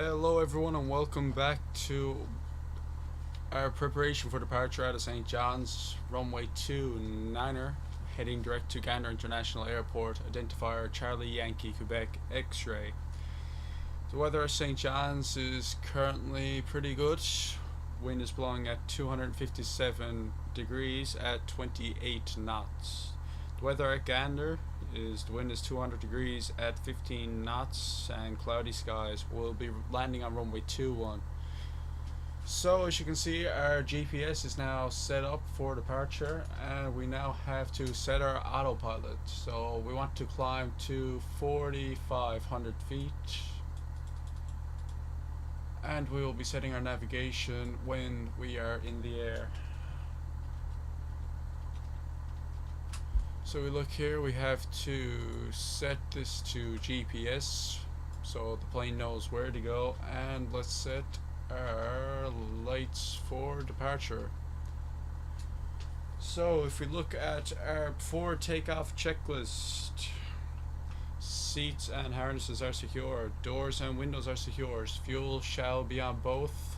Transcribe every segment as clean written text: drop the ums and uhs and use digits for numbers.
Hello everyone and welcome back to our preparation for departure out of St. John's, runway 29er, heading direct to Gander International Airport, identifier Charlie Yankee Quebec X-ray. The weather at St. John's is currently pretty good. Wind is blowing at 257 degrees at 28 knots. The weather at Gander is the wind is 200 degrees at 15 knots and cloudy skies. We'll be landing on runway 21. So as you can see, our GPS is now set up for departure and we now have to set our autopilot. So we want to climb to 4,500 feet and we will be setting our navigation when we are in the air. So we look here, we have to set this to GPS so the plane knows where to go, and let's set our lights for departure. So if we look at our before takeoff checklist, seats and harnesses are secure, doors and windows are secure, fuel shall be on both,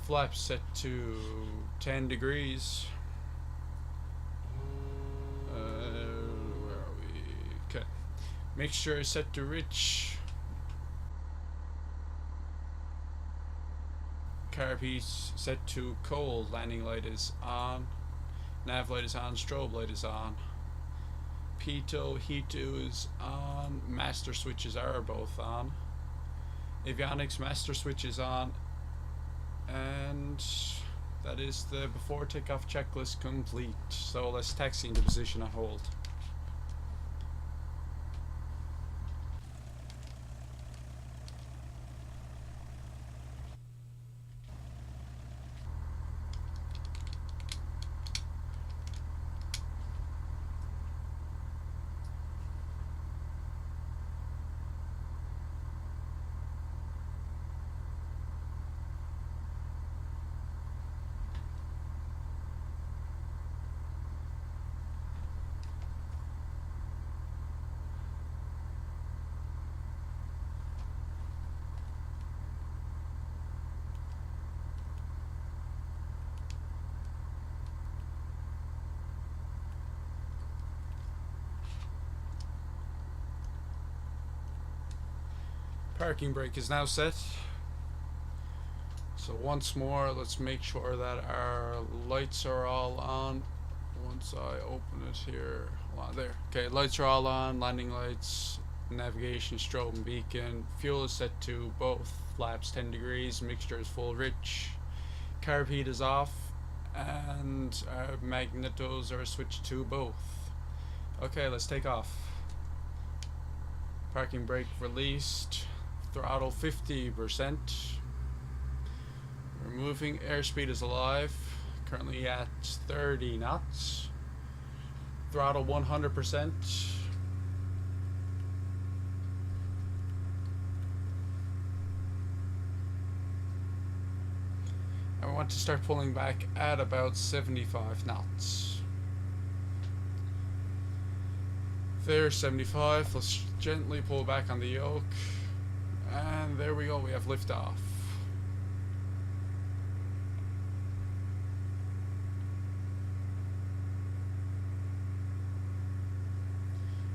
flaps set to 10 degrees. Mixture is set to rich. Carb heat set to cold. Landing light is on. Nav light is on. Strobe light is on. Pitot heat2 is on. Master switches are both on. Avionics master switch is on. And that is the before takeoff checklist complete. So let's taxi into position and hold. Parking brake is now set. So once more, let's make sure that our lights are all on. Once I open it here, there. Okay, lights are all on, landing lights, navigation, strobe and beacon. Fuel is set to both, flaps 10 degrees, mixture is full rich. Carb heat is off, and our magnetos are switched to both. Okay, let's take off. Parking brake released. Throttle 50%. We're moving. Airspeed is alive. Currently at 30 knots. Throttle 100%. And we want to start pulling back at about 75 knots. There's 75. Let's gently pull back on the yoke. And there we go, we have liftoff.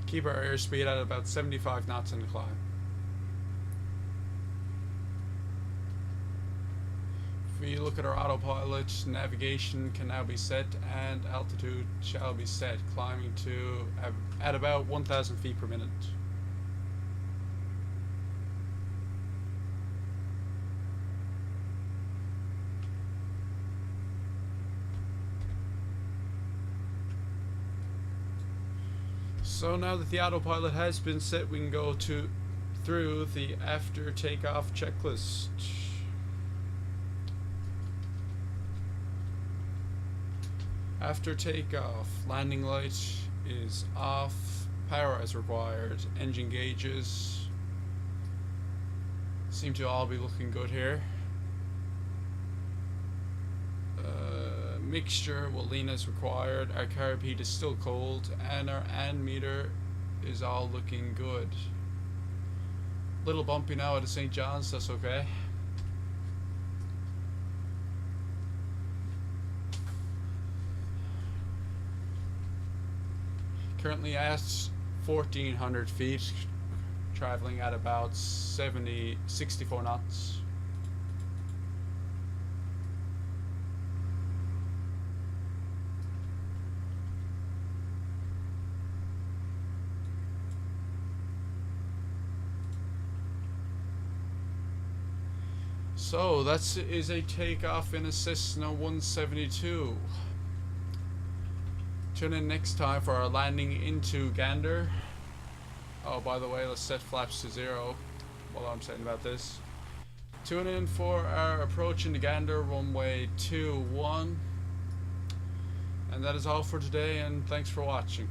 Keep our airspeed at about 75 knots in the climb. If we look at our autopilot, navigation can now be set and altitude shall be set, climbing to at about 1,000 feet per minute. So now that the autopilot has been set, we can go through the after takeoff checklist. After takeoff, landing light is off, power as required, engine gauges seem to all be looking good here. Mixture will lean as required, our carb heat is still cold, and our AND meter is all looking good. Little bumpy now at the St. John's, that's okay. Currently at 1400 feet, traveling at about 64 knots. So that is a takeoff in a Cessna 172. Tune in next time for our landing into Gander. Oh, by the way, let's set flaps to 0 while I'm saying about this. Tune in for our approach into Gander, runway 21. And that is all for today, and thanks for watching.